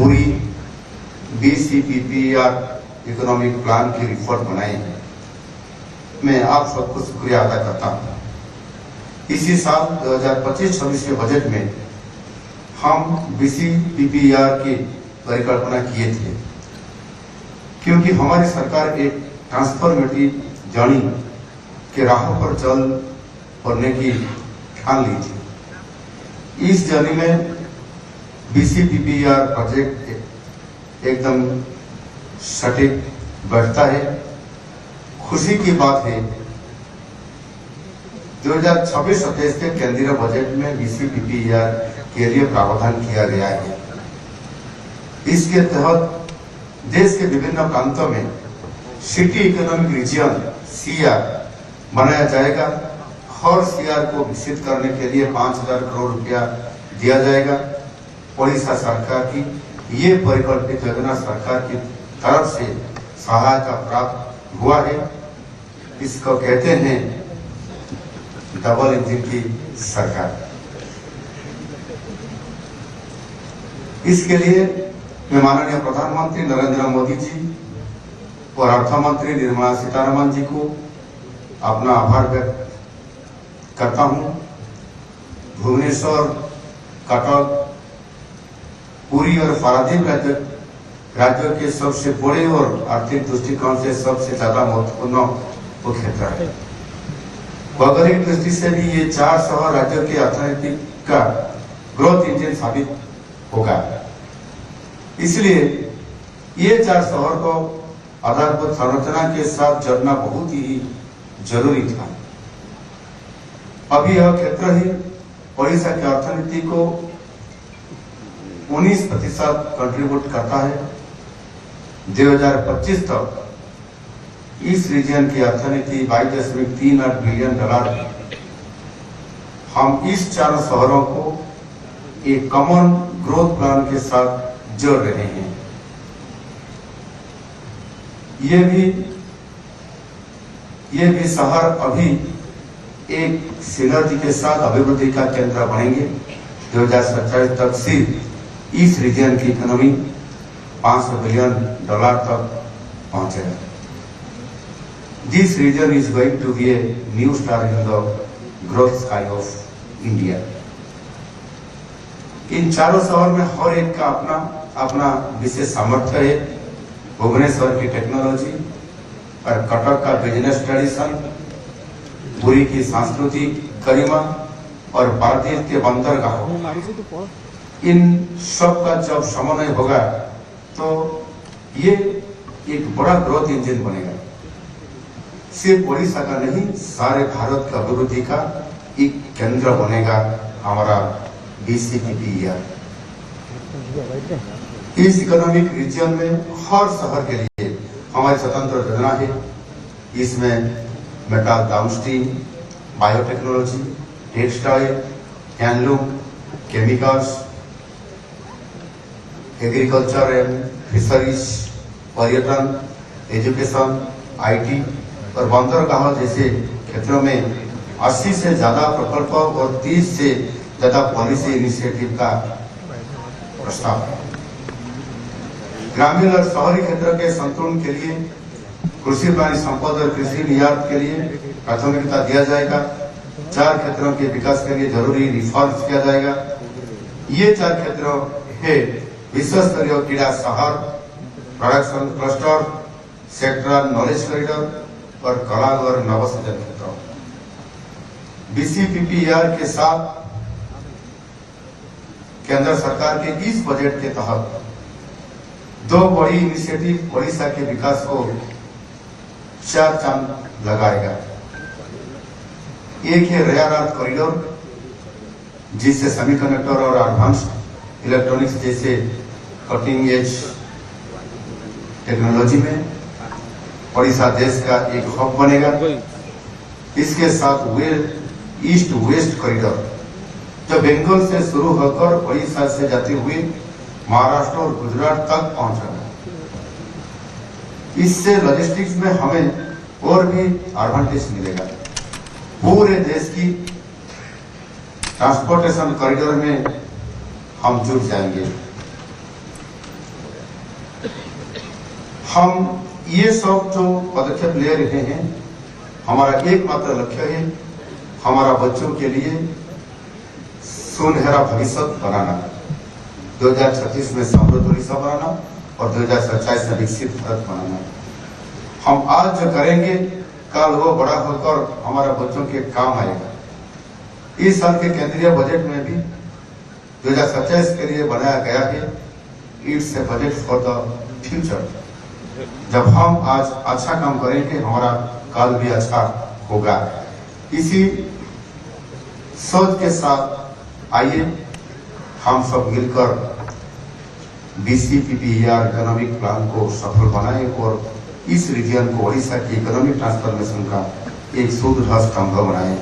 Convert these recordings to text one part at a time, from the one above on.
पूरी BCPPR economic plan की report बनाई है। मैं आप सबको शुक्रिया अदा करता हूँ। इसी साल 2025-26 के बजट में हम BCPPR की परिकल्पना किए थे, क्योंकि हमारी सरकार एक ट्रांसफॉर्मेटिव जर्नी के राह पर चल पड़ने की ठान ली थी। इस जर्नी में BCPPR प्रोजेक्ट एकदम सटीक बैठता है। खुशी की बात है 2026-27 के केंद्रीय बजट में BCPPR के लिए प्रावधान किया गया है। इसके तहत देश के विभिन्न प्रांतों में सिटी इकोनॉमिक रीजन CR बनाया जाएगा। हर CR को विकसित करने के लिए 5,000 करोड़ रुपया दिया जाएगा। ओडिशा सरकार की ये परिकल्पित योजना सरकार की तरफ से सहायता प्राप्त हुआ है। इसको कहते हैं डबल इंजन की सरकार। इसके लिए मैं माननीय प्रधानमंत्री नरेंद्र मोदी जी और अर्थ मंत्री निर्मला सीतारमण जी को अपना आभार व्यक्त करता हूं। भुवनेश्वर, कटक, पुरी और पारादीप राज्यों के सबसे बड़े और आर्थिक दृष्टिकोण से सबसे ज्यादा महत्वपूर्ण वो क्षेत्र है। भौगोलिक दृष्टि से भी ये 4 शहर राज्यों के अर्थनीति का ग्रोथ इंजन साबित होगा। इसलिए ये 4 शहर को आधारभूत संरचना के साथ जोड़ना बहुत ही जरूरी था। अभी यह क्षेत्र ही ओडिशा की अर्थनीति को 19% कंट्रीब्यूट करता है। 2025 तक इस रीजन की अर्थनीति $22.38 बिलियन है। हम इस 4 शहरों को एक कॉमन ग्रोथ प्लान के साथ जोड़ रहे हैं। ये भी शहर अभी एक सिनर्जी के साथ अभिवृद्धि का केंद्र बनेंगे। 2027 तक सिर्फ इस रीजन की इकोनॉमी $500 बिलियन तक पहुंचेगा। This region is going to be a new star in the growth sky of India. इन 4 शहर में हर एक का अपना विशेष सामर्थ्य है। भुवनेश्वर की टेक्नोलॉजी और कटक का बिजनेस ट्रेडिशन, पुरी की सांस्कृतिक गरिमा और पारादीप के बंदरगाह, इन सब का जब समन्वय होगा तो ये एक बड़ा ग्रोथ इंजन बनेगा। सिर्फ ओडिशा का नहीं, सारे भारत का अभिवृद्धि का एक केंद्र बनेगा हमारा BCPPR। इस इकोनॉमिक रीजन में हर शहर के लिए हमारी स्वतंत्र योजना है। इसमें metal downstream, biotechnology, textile, handloom, chemicals, agriculture and fisheries, पर्यटन, एजुकेशन, IT और बंदरगाह जैसे क्षेत्रों में 80 से ज्यादा प्रकल्प और 30 से ज्यादा पॉलिसी इनिशिएटिव का प्रस्ताव है। ग्रामीण और शहरी क्षेत्र के संतुलन के लिए कृषि प्राणी संपद और कृषि निर्यात के लिए प्राथमिकता दिया जाएगा। 4 क्षेत्रों के विकास के लिए जरूरी रिफॉर्म्स किया जाएगा। ये 4 क्षेत्र है विश्व स्तरीय क्रीड़ा शहर, production cluster, sectoral knowledge corridor और कला और नवसृजन क्षेत्र। BCPPR के साथ केंद्र सरकार के इस बजट के तहत 2 बड़ी इनिशिएटिव ओडिशा के विकास को 4 चांद लगाएगा। एक है रेयर अर्थ कॉरिडोर, जिससे सेमीकंडक्टर और एडवांस्ड इलेक्ट्रॉनिक्स जैसे कटिंग एज टेक्नोलॉजी में ओडिशा देश का एक हब बनेगा। इसके साथ ईस्ट वेस्ट कॉरिडोर जो बंगाल से शुरू होकर ओडिशा से जाते हुए महाराष्ट्र और गुजरात तक पहुंचेगा। इससे लॉजिस्टिक्स में हमें और भी एडवांटेज मिलेगा। पूरे देश की ट्रांसपोर्टेशन कॉरिडोर में हम जुट जाएंगे। हम ये सब जो पदक्षेप ले रहे हैं, हमारा एकमात्र लक्ष्य है हमारा बच्चों के लिए सुनहरा भविष्य बनाना, 2036 में समृद्ध उड़ीसा बनाना और 2047 में विकसित भारत बनाना। हम आज जो करेंगे कल वो बड़ा होकर हमारा बच्चों के काम आएगा। इस साल के केंद्रीय बजट में भी 2027 के लिए बनाया गया है it's a budget for the future. जब हम आज अच्छा काम करेंगे हमारा कल भी अच्छा होगा। इसी सोच के साथ आइए हम सब मिलकर BCPPER इकोनॉमिक प्लान को सफल बनाए और इस रीजन को ओडिशा की इकोनॉमिक ट्रांसफॉर्मेशन का एक सुदृढ़ स्तंभ बनाए।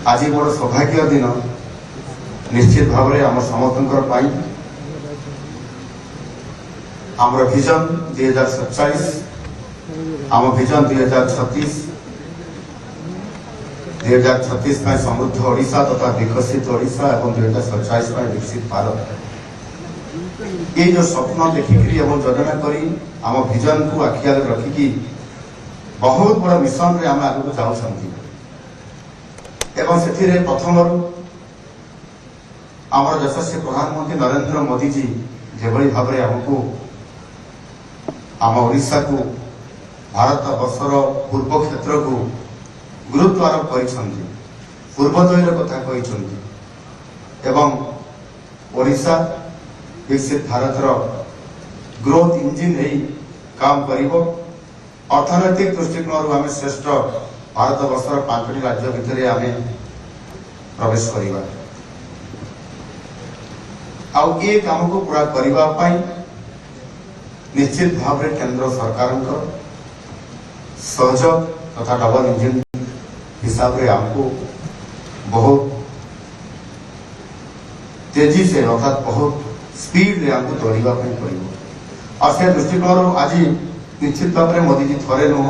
आज बड़ सौभाग्य दिन निश्चित भाव में आम समस्त आमर विजन 2047 आम विजन 2036 में समृद्ध ओडिशा तथा विकसित ओडिशा और 2047 में विकसित भारत ये जो स्वप्न देखिकी योजना करी आम विजन को आखि आगे रखिकी बहुत बड़ मिशन रे आम आगे जाऊँ एवं से प्रथम आमर यशस्वी प्रधानमंत्री नरेंद्र मोदी जी जो भाव में आमको आम ओडिशा को भारत वर्षर पूर्व क्षेत्र को गुरुत्व आरोप कर पूर्वोदयर कथा कहते एवं ओडिशा विकसित भारत ग्रोथ इंजिन नहीं काम करिवो। अर्थनैतिक दृष्टिकोण आम श्रेष्ठ भारत वर्षर 5टी राज्य भितर आम प्रवेश करवा आउ ये काम को पूरा करने निश्चित भाव में केंद्र सरकार सहयोग तथा डबल इंजिन हिसाब से हमको बहुत तेजी से अर्थात बहुत स्पीड रे हमको दौड़वा पड़ो। और से दृष्टिकोण आज निश्चित भाव में मोदी जी थरे नुह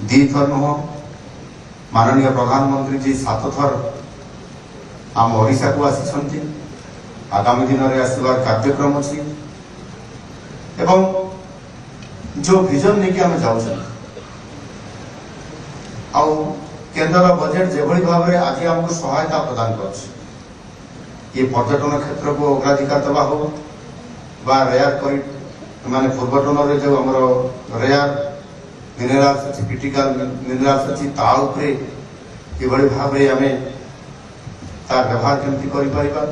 दी थर नुह माननीय प्रधानमंत्री जी 7 थर आम ओडिशा को आसी आगामी दिन में आसबार कार्यक्रम अच्छी एवं जो विजन नहीं कि आम जाऊँ आउ केंद्र बजेट जो भाव में आज आमको सहायता प्रदान कर ये पर्यटन क्षेत्र को अग्राधिकार देवा हो बा रेयर माने पूर्वटन रे जो हमर रेयर मिनरल्स अच्छी क्रिटिकल मिनरल्स अच्छी ताऊपरे किभली भाव में आम तार व्यवहार केमती करि परिबा।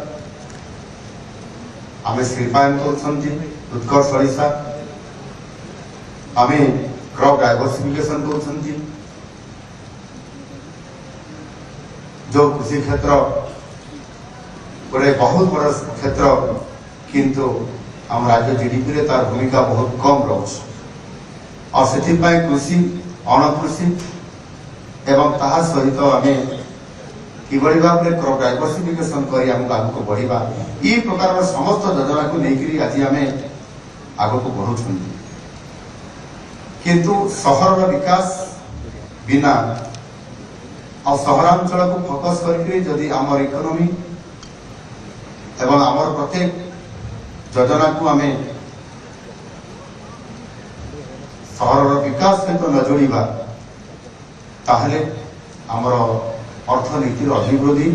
आम शिल्पायन कर उत्कर्ष ओडिशा आम क्रॉप डाइवर्सिफिकेशन कर जो कृषि क्षेत्र गोटे बहुत बड़ क्षेत्र किंतु आम राज्य जीडीपी रे तार भूमिका बहुत कम रोच और से कृषि अणकृषि एवं ताहा सहित आम किभली भाव में क्रॉप डाइवर्सिफिकेशन कर आगक बढ़ा ये प्रकार समस्त योजना को लेकर आज आम आगक बढ़ु किंतु सहर विकास बिना और सहरांचल को फोकस करके जदि आमर इकोनॉमी एवं आमर प्रत्येक योजना को आम सहर विकास सहित न जोड़ा ताहले आमर अर्थनीतिर अभिवृद्धि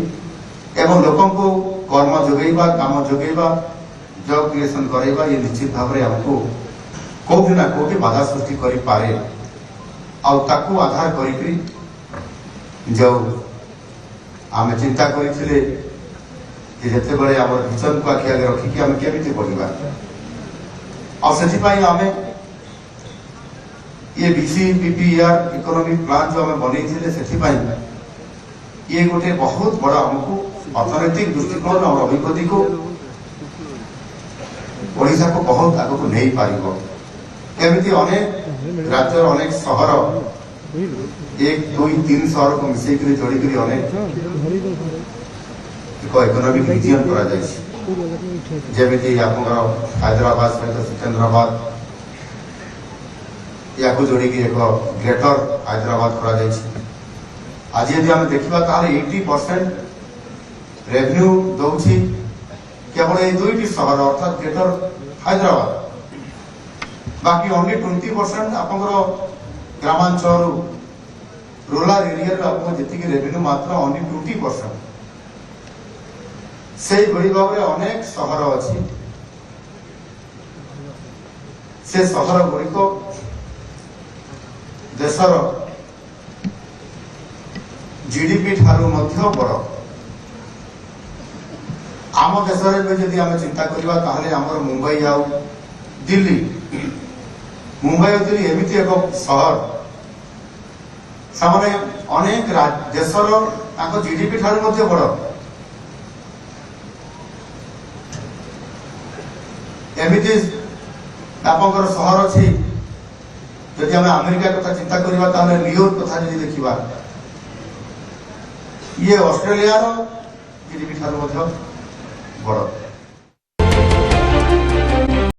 एवं लोकों को कर्म जोगेबा काम जोगेबा जॉब क्रिएशन करेबा ये निश्चित भाव में हमको कोठी ना कोठी बाधा सृष्टि करि पारे आउ ताकू आधार करी जो आम चिंता करते जिते बड़े आम विजन को आखि आगे रखिकी आम केमी बढ़ा और से आम ये BCPPER इकोनॉमिक प्लान जो आम बनई से ये गोटे बहुत बड़ा हमको अर्थनैतिक दृष्टिकोण और अभिवृद्धि को ओडिशा को बहुत आग को नहीं पार एमती अनेक राज्य अनेक सहर 1 2 3 सहर को मिसेक जोड़िक अनेक इकोनॉमिक रीजन करा जमी आप हैदराबाद सहित सिकंदराबाद या जोड़िक एक ग्रेटर हैदराबाद करा आज यदि आम देखा 80% रेवेन्यू दौर केवल ये दुईटी सहर अर्थात ग्रेटर हैदराबाद बाकी ओनली 20% आपंकर ग्रामांचल रूरल एरिया जी रेवेन्यू मात्र ओनली 20%। से भली भाव में अनेक सहर अच्छी से सहर गुड़िक देशर जीडीपी ठारू मध्य बड़। आम देश में जदि आम चिंता करवा ताहले आमर मुंबई आउ दिल्ली मुंबई और दिल्ली एमती एक सहर सामने अनेक देशर जीडीपी ठारू मध्य बड़। एमती आपंकर सहर अच्छी जदि आम अमेरिका कथा चिंता करवा ताहले न्यूयॉर्क कथा जदि देखिबा ये ऑस्ट्रेलिया जीडीपी ठारू मध्य बड़।